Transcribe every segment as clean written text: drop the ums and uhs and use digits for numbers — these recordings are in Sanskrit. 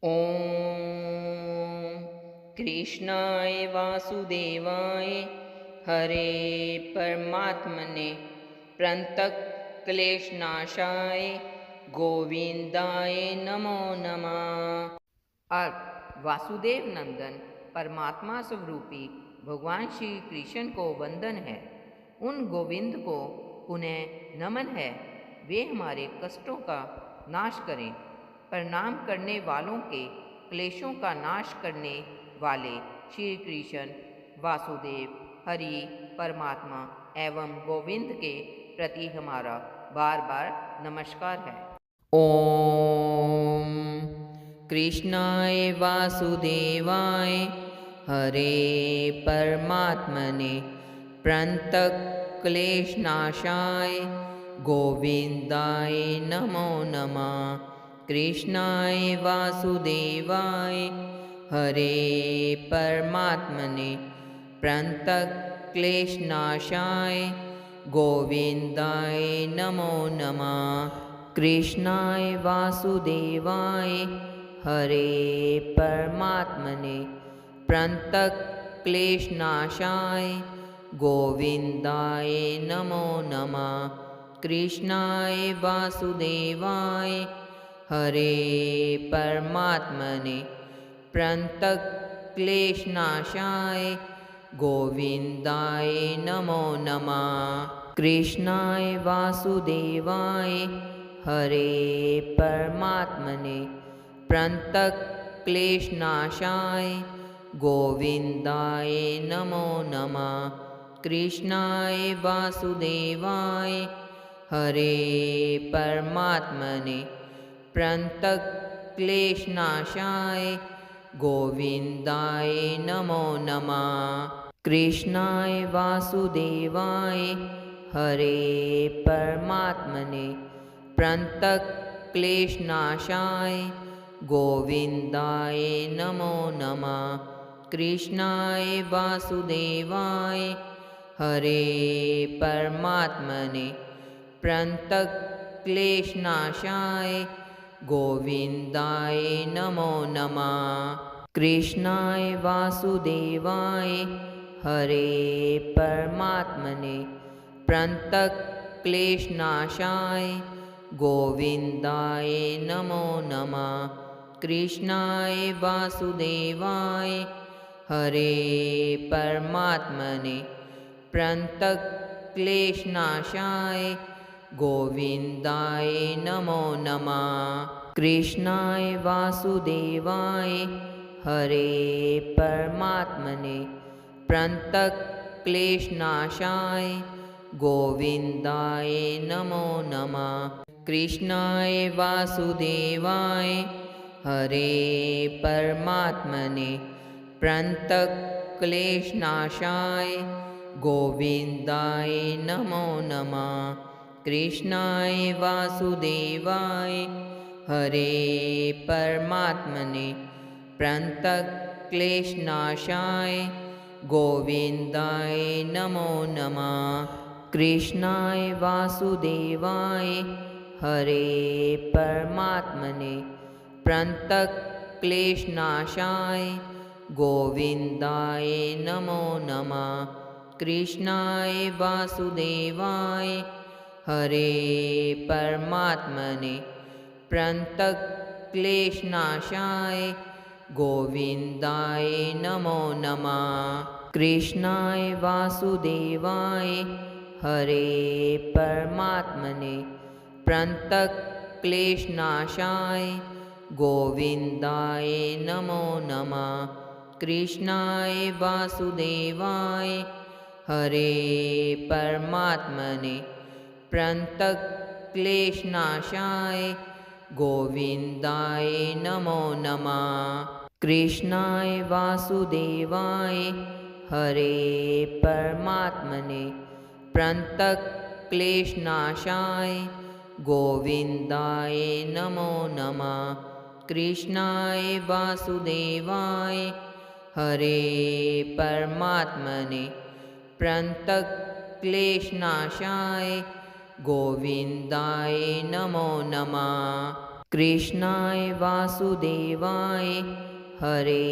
ॐ कृष्णाय वासुदेवाय हरे परमात्मने प्रणतक्लेशनाशाय गोविंदाय नमो नमः। अर्थ वासुदेव नंदन परमात्मा स्वरूपी भगवान श्री कृष्ण को वंदन है। उन गोविंद को पुनः नमन है। वे हमारे कष्टों का नाश करें। प्रणाम करने वालों के क्लेशों का नाश करने वाले श्री कृष्ण वासुदेव हरि परमात्मा एवं गोविंद के प्रति हमारा बार बार नमस्कार है। ओम कृष्णाय वासुदेवाय हरे परमात्मने प्रणतक्लेशनाशाय गोविंदाय नमो नमः। कृष्णाय वासुदेवाय हरे परमात्मने प्रणतक्लेशनाशाय गोविंदाय नमो नमः। कृष्णाय वासुदेवाय हरे परमात्मने प्रणतक्लेशनाशाय गोविंदाय नमो नमः। कृष्णाय वासुदेवाय हरे परमात्मने प्रणतक्लेशनाशाय गोविंदाय नमो नमः। कृष्णाय वासुदेवाय हरे परमात्मने प्रणतक्लेशनाशाय गोविंदाय नमो नमः। कृष्णाय वासुदेवाय हरे परमात्मने प्रणतक्लेशनाशाय गोविंदाय नमो नमः। कृष्णाय वासुदेवाय हरे परमात्मने प्रणतक्लेशनाशाय गोविंदाय नमो नमः। कृष्णाय वासुदेवाय हरे परमात्मने प्रणतक्लेशनाशाय गोविंदाय नमो नमः। कृष्णाय वासुदेवाय हरे परमात्मने प्रणतक्लेशनाशाय गोविंदाय नमो नमः। कृष्णाय वासुदेवाय हरे परमात्मने प्रणतक्लेशनाशाय गोविंदाय नमो नमः। कृष्णाय वासुदेवाय हरे परमात्मने प्रणतक्लेशनाशाय गोविंदाय नमो नमः। कृष्णाय वासुदेवाय हरे परमात्मने प्रणतक्लेशनाशाय गोविंदाय नमो नमः। कृष्णाय वासुदेवाय हरे परमात्मने प्रणतक्लेशनाशाय गोविंदाय नमो नमः। कृष्णाय वासुदेवाय हरे परमात्मने प्रणतक्लेशनाशाय गोविंदाय नमो नमः। कृष्णाय वासुदेवाय हरे परमात्मने प्रणतक्लेशनाशाय गोविंदाय नमो नमः। कृष्णाय वासुदेवाय हरे परमात्मने प्रणतक्लेशनाशाय गोविंदाय नमो नमः। कृष्णाय वासुदेवाय हरे परमात्मने प्रणतक्लेशनाशाय गोविंदाय नमो नमः। कृष्णाय वासुदेवाय हरे परमात्मने प्रणतक्लेशनाशाय गोविंदाय नमो नमः। कृष्णाय वासुदेवाय हरे परमात्मने प्रणतक्लेशनाशाय गोविंदाय नमो नमः। कृष्णाय वासुदेवाय हरे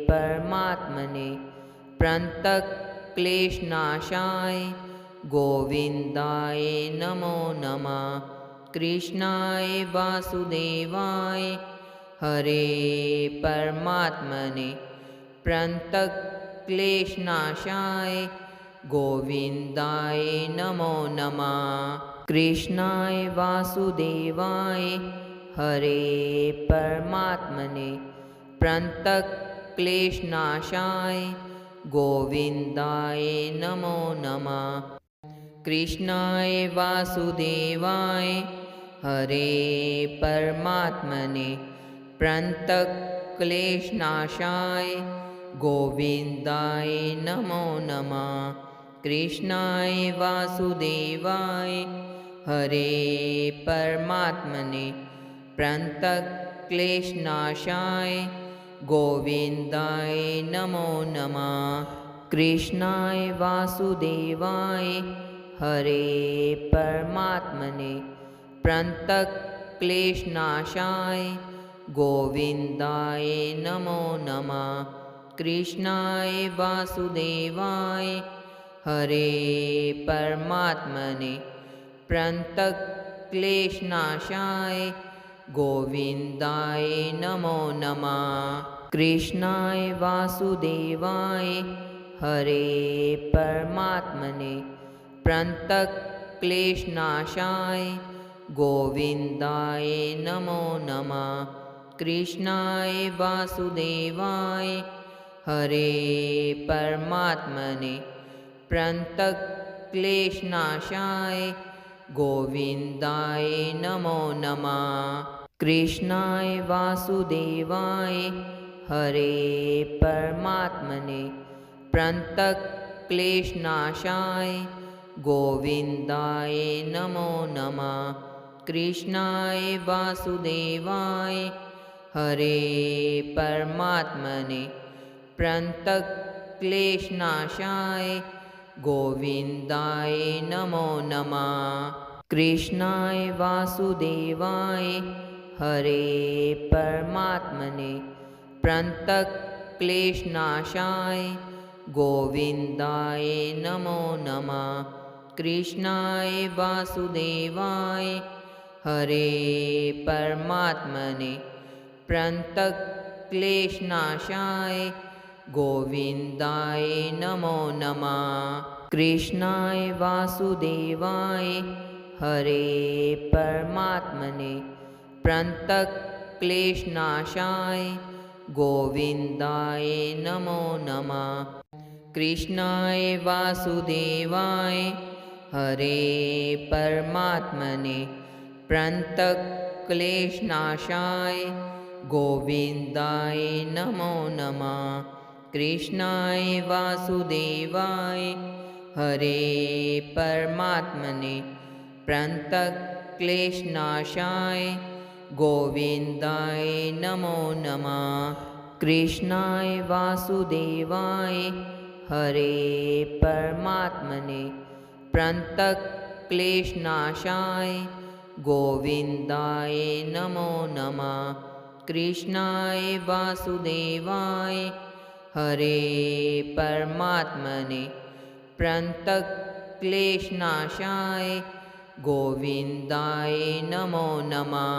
परमात्मने प्रणतक्लेशनाशाय गोविन्दाय नमो नमः। कृष्णाय वासुदेवाय हरे परमात्मने प्रणतक्लेशनाशाय गोविन्दाय नमो नमः। कृष्णाय वासुदेवाय हरे परमात्मने प्रणतक्लेशनाशाय गोविन्दाय नमो नमः। कृष्णाय वासुदेवाय हरे परमात्मने प्रणतक्लेशनाशाय गोविन्दाय नमो नमः। कृष्णाय वासुदेवाय हरे परमात्मने प्रणतक्लेशनाशाय गोविन्दाय नमो नमः। कृष्णाय वासुदेवाय हरे परमात्मने प्रणतक्लेशनाशाय गोविन्दाय नमो नमः। कृष्णाय वासुदेवाय हरे परमात्मने प्रणतक्लेशनाशाय गोविन्दाय नमो नमः। कृष्णाय वासुदेवाय हरे परमात्मने प्रणतक्लेशनाशाय गोविन्दाय नमो नमः। कृष्णाय वासुदेवाय हरे परमात्मने प्रणतक्लेशनाशाय गोविन्दाय नमो नमः। कृष्णाय वासुदेवाय हरे परमात्मने प्रणतक्लेशनाशाय गोविन्दाय नमो नमः। कृष्णाय वासुदेवाय हरे परमात्मने प्रणतक्लेशनाशाय गोविन्दाय नमो नमः। कृष्णाय वासुदेवाय हरे परमात्मने प्रणतक्लेशनाशाय गोविन्दाय नमो नमः। कृष्णाय वासुदेवाय हरे परमात्मने प्रणतक्लेशनाशाय गोविन्दाय नमो नमः। कृष्णाय वासुदेवाय हरे परमात्मने प्रणतक्लेशनाशाय गोविन्दाय नमो नमः। कृष्णाय वासुदेवाय हरे परमात्मने प्रणतक्लेशनाशाय गोविन्दाय नमो नमः। कृष्णाय वासुदेवाय हरे परमात्मने प्रणतक्लेशनाशाय गोविन्दाय नमो नमः। कृष्णाय वासुदेवाय हरे परमात्मने प्रणतक्लेशनाशाय गोविन्दाय नमो नमः। कृष्णाय वासुदेवाय हरे परमात्मने प्रणतक्लेशनाशाय गोविन्दाय नमो नमः।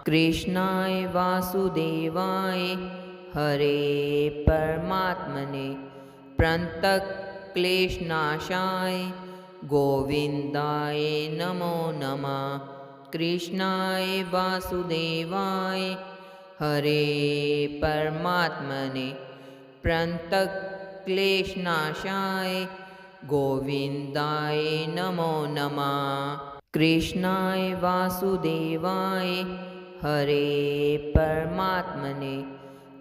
कृष्णाय वासुदेवाय हरे परमात्मने प्रणतक्लेशनाशाय गोविन्दाय नमो नमः। कृष्णाय वासुदेवाय हरे परमात्मने प्रणतक्लेशनाशाय गोविन्दाय नमो नमः। कृष्णाय वासुदेवाय हरे परमात्मने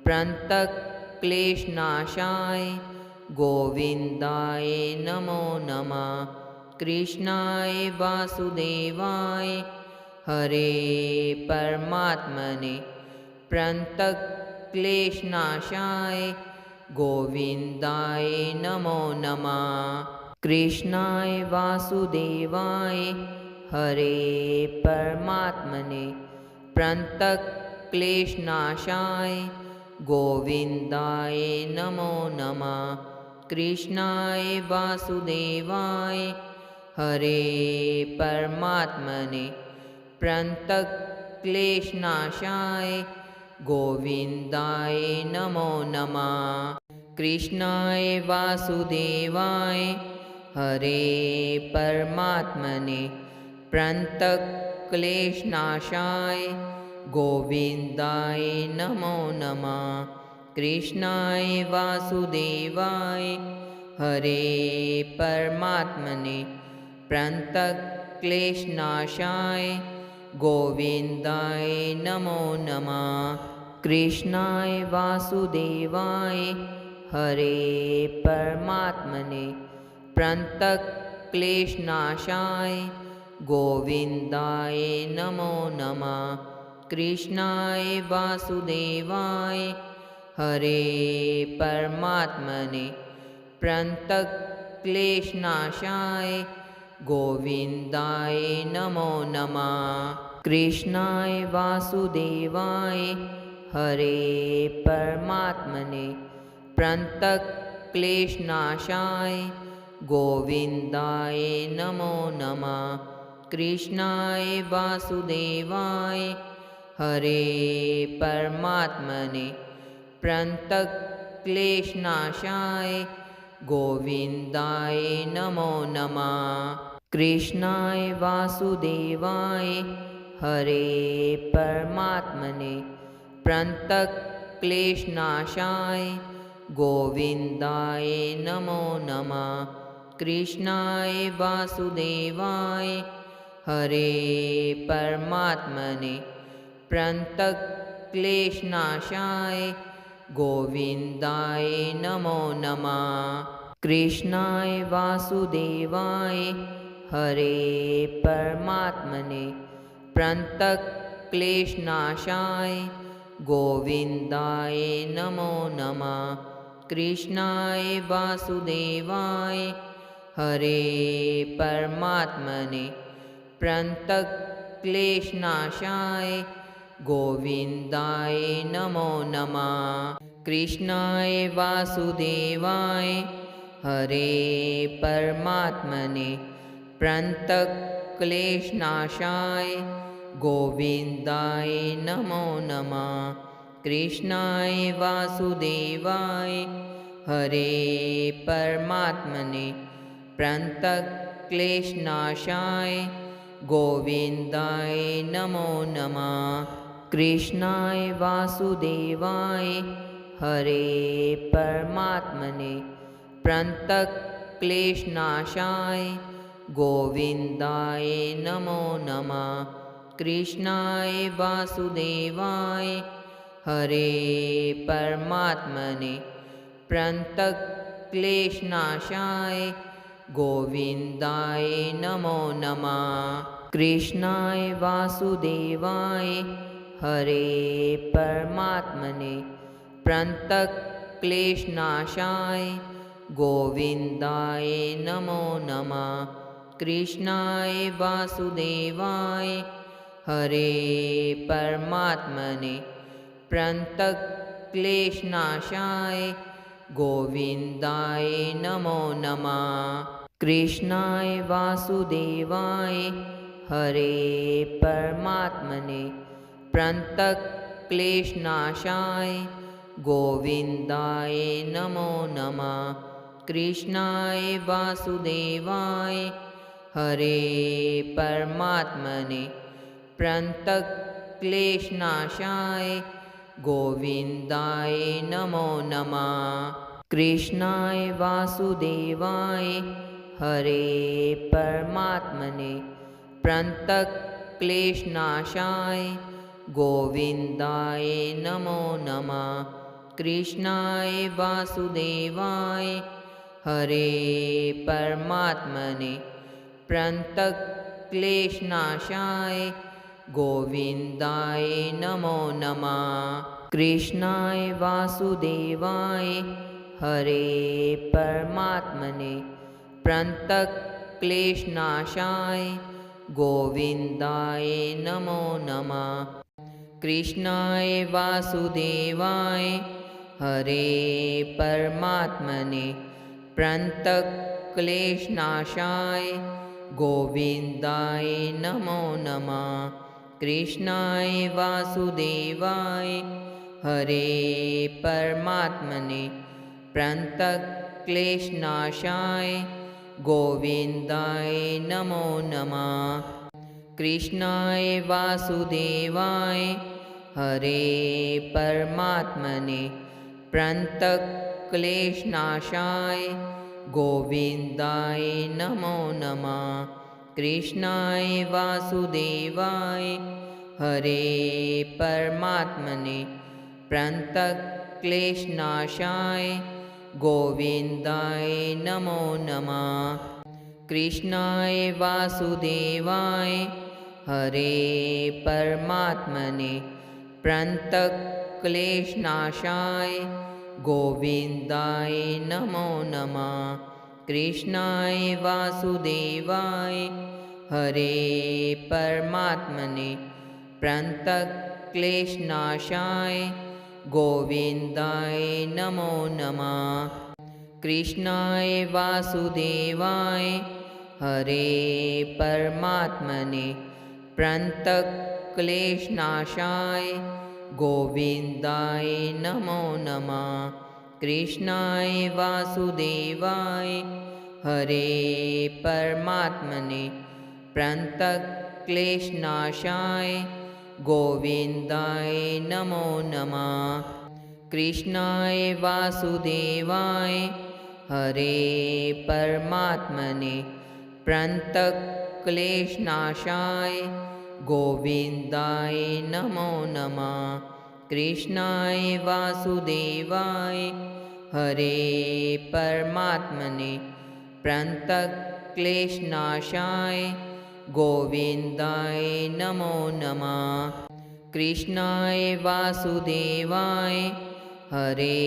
प्रणतक्लेशनाशाय गोविन्दाय नमो नमः। कृष्णाय वासुदेवाय हरे परमात्मने प्रणतक्लेशनाशाय गोविन्दाय नमो नमः। कृष्णाय वासुदेवाय हरे परमात्मने प्रन्तक्लेशनाशाय गोविन्दाय नमो नमः। कृष्णाय वासुदेवाय हरे परमात्मने प्रन्तक्लेशनाशाय गोविन्दाय नमो नमः। कृष्णाय वासुदेवाय हरे परमात्मने प्रन्तक्लेशनाशाय गोविन्दाय नमो नमः। कृष्णाय वासुदेवाय हरे परमात्मने प्रन्तक्लेशनाशाय गोविन्दाय नमो नमः। कृष्णाय वासुदेवाय हरे परमात्मने प्रन्तक्लेशनाशाय गोविन्दाय नमो नमः। कृष्णाय वासुदेवाय हरे परमात्मने प्रन्तक्लेशनाशाय गोविन्दाय नमो नमः। कृष्णाय वासुदेवाय हरे परमात्मने प्रन्तक्लेशनाशाय गोविन्दाय नमो नमः। कृष्णाय वासुदेवाय हरे परमात्मने प्रन्तक्लेशनाशाय गोविन्दाय नमो नमः। कृष्णाय वासुदेवाय हरे परमात्मने प्रन्तक्लेशनाशाय गोविन्दाय नमो नमः। कृष्णाय वासुदेवाय हरे परमात्मने प्रन्तक्लेशनाशाय गोविन्दाय नमो नमः। कृष्णाय वासुदेवाय हरे परमात्मने प्रन्तक्लेशनाशाय गोविन्दाय नमो नमः। कृष्णाय वासुदेवाय हरे परमात्मने प्रन्तक्लेशनाशाय गोविन्दाय नमो नमः। कृष्णाय वासुदेवाय हरे परमात्मने प्रन्तक्लेशनाशाय गोविन्दाय नमो नमः। कृष्णाय वासुदेवाय हरे परमात्मने प्रन्तक्लेशनाशाय गोविन्दाय नमो नमः। कृष्णाय वासुदेवाय हरे परमात्मने प्रन्तक्लेशनाशाय गोविन्दाय नमो नमः। कृष्णाय वासुदेवाय हरे परमात्मने प्रन्तक्लेशनाशाय गोविन्दाय नमो नमः। कृष्णाय वासुदेवाय हरे परमात्मने प्रन्तक्लेशनाशाय गोविन्दाय नमो नमः। कृष्णाय वासुदेवाय हरे परमात्मने प्रन्तक्लेशनाशाय गोविन्दाय नमो नमः। कृष्णाय वासुदेवाय हरे परमात्मने प्रन्तक्लेशनाशाय गोविन्दाय नमो नमः। कृष्णाय वासुदेवाय हरे परमात्मने प्रन्तक्लेशनाशाय गोविन्दाय नमो नमः। कृष्णाय वासुदेवाय हरे परमात्मने प्रन्तक्लेशनाशाय गोविन्दाय नमो नमः। कृष्णाय वासुदेवाय हरे परमात्मने प्रन्तक्लेशनाशाय गोविन्दाय नमो नमः। कृष्णाय वासुदेवाय हरे परमात्मने प्रन्तक्लेशनाशाय गोविन्दाय नमो नमः। कृष्णाय वासुदेवाय हरे परमात्मने प्रणतक्लेशनाशाय गोविन्दाय नमो नमः। कृष्णाय वासुदेवाय हरे परमात्मने प्रणतक्लेशनाशाय गोविन्दाय नमो नमः। कृष्णाय वासुदेवाय हरे परमात्मने प्रणतक्लेशनाशाय गोविन्दाय नमो नमः। कृष्णाय वासुदेवाय हरे परमात्मने प्रणतक्लेशनाशाय गोविन्दाय नमो नमः। कृष्णाय वासुदेवाय हरे परमात्मने प्रणतक्लेशनाशाय गोविन्दाय नमो नमः। कृष्णाय वासुदेवाय हरे परमात्मने प्रणतक्लेशनाशाय गोविन्दाय नमो नमः। कृष्णाय वासुदेवाय हरे परमात्मने प्रणतक्लेशनाशाय गोविन्दाय नमो नमः। कृष्णाय वासुदेवाय हरे परमात्मने प्रणतक्लेशनाशाय गोविन्दाय नमो नमः। कृष्णाय वासुदेवाय हरे परमात्मने प्रणतक्लेशनाशाय गोविन्दाय नमो नमः। कृष्णाय वासुदेवाय हरे परमात्मने प्रणतक्लेशनाशाय गोविन्दाय नमो नमः। कृष्णाय वासुदेवाय हरे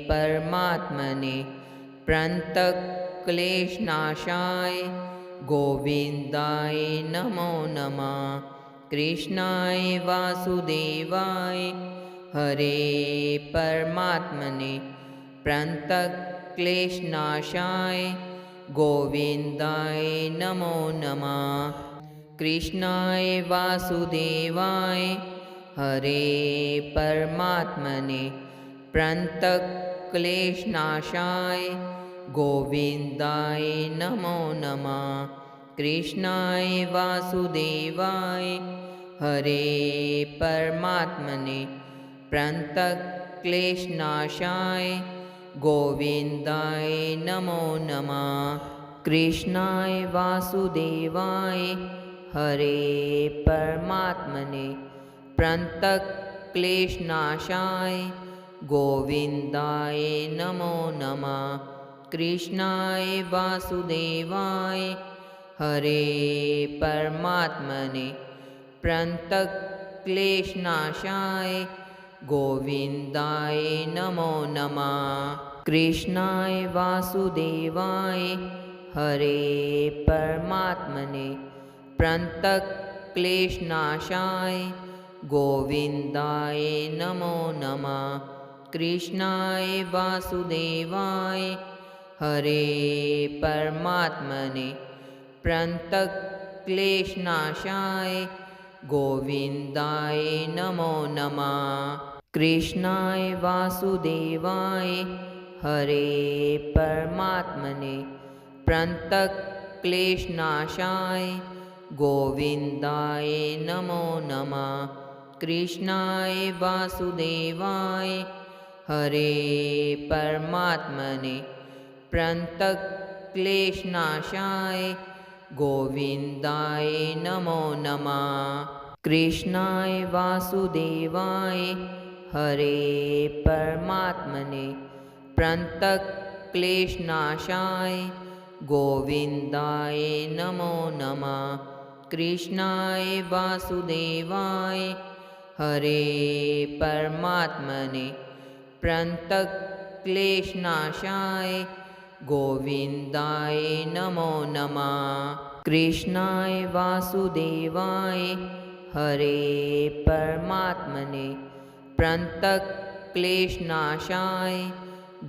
परमात्मने प्रणतक्लेशनाशाय गोविन्दाय नमो नमः। कृष्णाय वासुदेवाय हरे परमात्मने प्रणतक्लेशनाशाय गोविन्दाय नमो नमः। कृष्णाय वासुदेवाय हरे परमात्मने प्रणतक्लेशनाशाय गोविन्दाय नमो नमः। कृष्णाय वासुदेवाय हरे परमात्मने प्रणतक्लेशनाशाय गोविन्दाय नमो नमः। कृष्णाय वासुदेवाय हरे परमात्मने प्रणतक्लेशनाशाय गोविन्दाय नमो नमः। कृष्णाय वासुदेवाय हरे परमात्मने प्रणतक्लेशनाशाय गोविन्दाय नमो नमः। कृष्णाय वासुदेवाय हरे परमात्मने प्रणतक्लेशनाशाय गोविन्दाय नमो नमः। कृष्णाय वासुदेवाय हरे परमात्मने प्रणतक्लेशनाशाय गोविन्दाय नमो नमः। कृष्णाय वासुदेवाय हरे परमात्मने प्रणतक्लेशनाशाय गोविन्दाय नमो नमः। कृष्णाय वासुदेवाय हरे परमात्मने प्रणतक्लेशनाशाय गोविन्दाय नमो नमः। कृष्णाय वासुदेवाय हरे परमात्मने प्रणतक्लेशनाशाय गोविन्दाय नमो नमः। कृष्णाय वासुदेवाय हरे परमात्मने प्रणतक्लेशनाशाय गोविन्दाय नमो नमः। कृष्णाय वासुदेवाय हरे परमात्मने प्रणतक्लेशनाशाय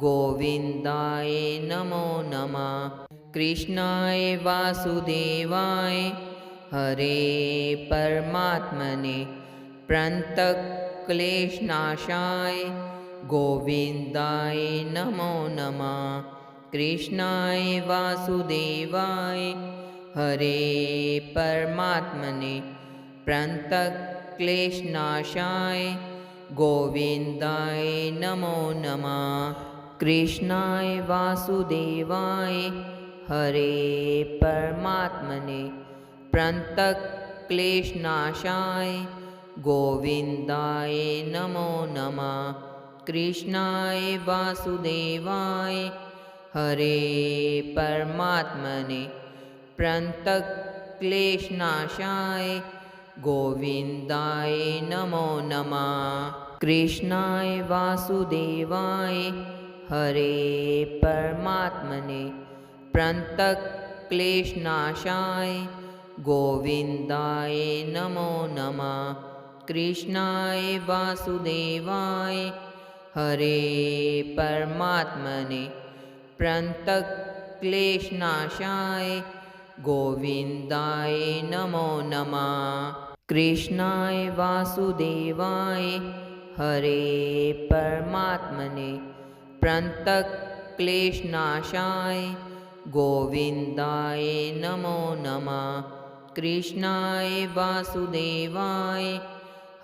गोविन्दाय नमो नमः। कृष्णाय वासुदेवाय हरे परमात्मने प्रणतक्लेशनाशाय गोविन्दाय नमो नमः। कृष्णाय वासुदेवाय हरे परमात्मने प्रणतक्लेशनाशाय गोविन्दाय नमो नमः। कृष्णाय वासुदेवाय हरे परमात्मने प्रणतक्लेशनाशाय गोविन्दाय नमो नमः। कृष्णाय वासुदेवाय हरे परमात्मने प्रणतक्लेशनाशाय गोविन्दाय नमो नमः। कृष्णाय वासुदेवाय हरे परमात्मने प्रणतक्लेशनाशाय गोविन्दाय नमो नमः। कृष्णाय वासुदेवाय हरे परमात्मने प्रणतक्लेशनाशाय गोविन्दाय नमो नमः। कृष्णाय वासुदेवाय हरे परमात्मने प्रणतक्लेशनाशाय गोविन्दाय नमो नमः। कृष्णाय वासुदेवाय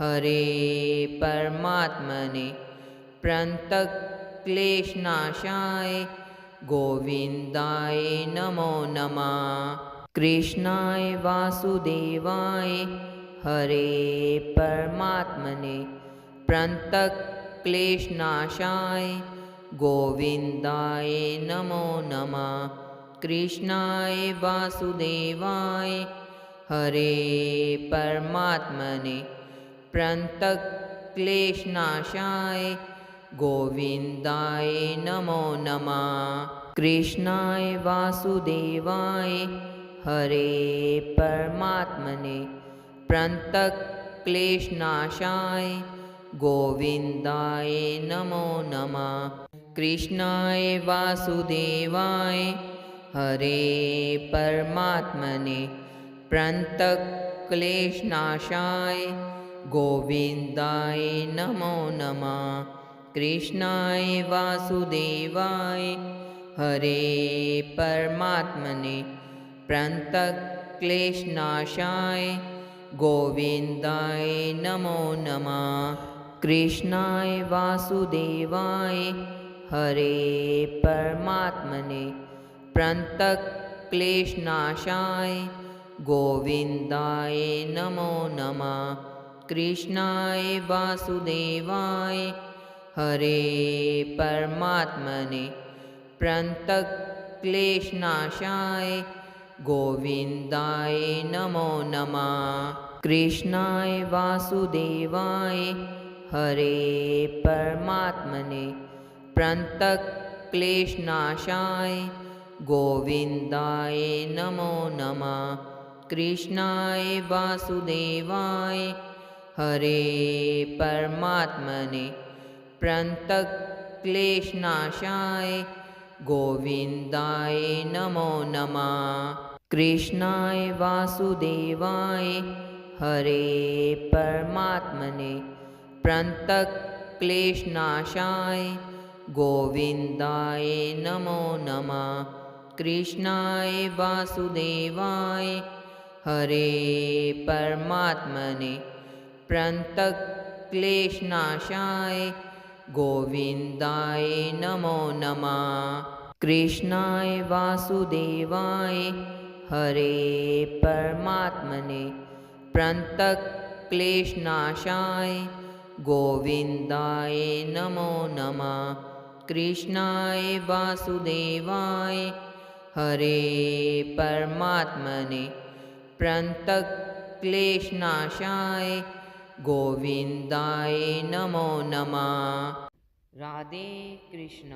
हरे परमात्मने प्रणतक्लेशनाशाय गोविन्दाय नमो नमः। कृष्णाय वासुदेवाय हरे परमात्मने प्रणतक्लेशनाशाय गोविन्दाय नमो नमः। कृष्णाय वासुदेवाय हरे परमात्मने प्रणतक्लेशनाशाय गोविन्दाय नमो नमः। कृष्णाय वासुदेवाय हरे परमात्मने प्रणतक्लेशनाशाय गोविन्दाय नमो नमः। कृष्णाय वासुदेवाय हरे परमात्मने प्रणतक्लेशनाशाय गोविन्दाय नमो नमः। कृष्णाय वासुदेवाय हरे परमात्मने प्रणतक्लेशनाशाय गोविन्दाय नमो नमः। कृष्णाय वासुदेवाय हरे परमात्मने प्रणतक्लेशनाशाय गोविन्दाय नमो नमः। कृष्णाय वासुदेवाय हरे परमात्मने प्रणतक्लेशनाशाय गोविन्दाय नमो नमः। कृष्णाय वासुदेवाय हरे परमात्मने प्रणतक्लेशनाशाय गोविन्दाय नमो नमः। कृष्णाय वासुदेवाय हरे परमात्मने प्रणतक्लेशनाशाय गोविन्दाय नमो नमः। कृष्णाय वासुदेवाय हरे परमात्मने प्रणतक्लेशनाशाय गोविन्दाय नमो नमः। कृष्णाय वासुदेवाय हरे परमात्मने प्रणतक्लेशनाशाय गोविन्दाय नमो नमः। कृष्णाय वासुदेवाय हरे परमात्मने प्रणतक्लेशनाशाय गोविन्दाय नमो नमः। कृष्णाय वासुदेवाय हरे परमात्मने प्रणतक्लेशनाशाय गोविन्दाय नमो नमः। राधे कृष्ण।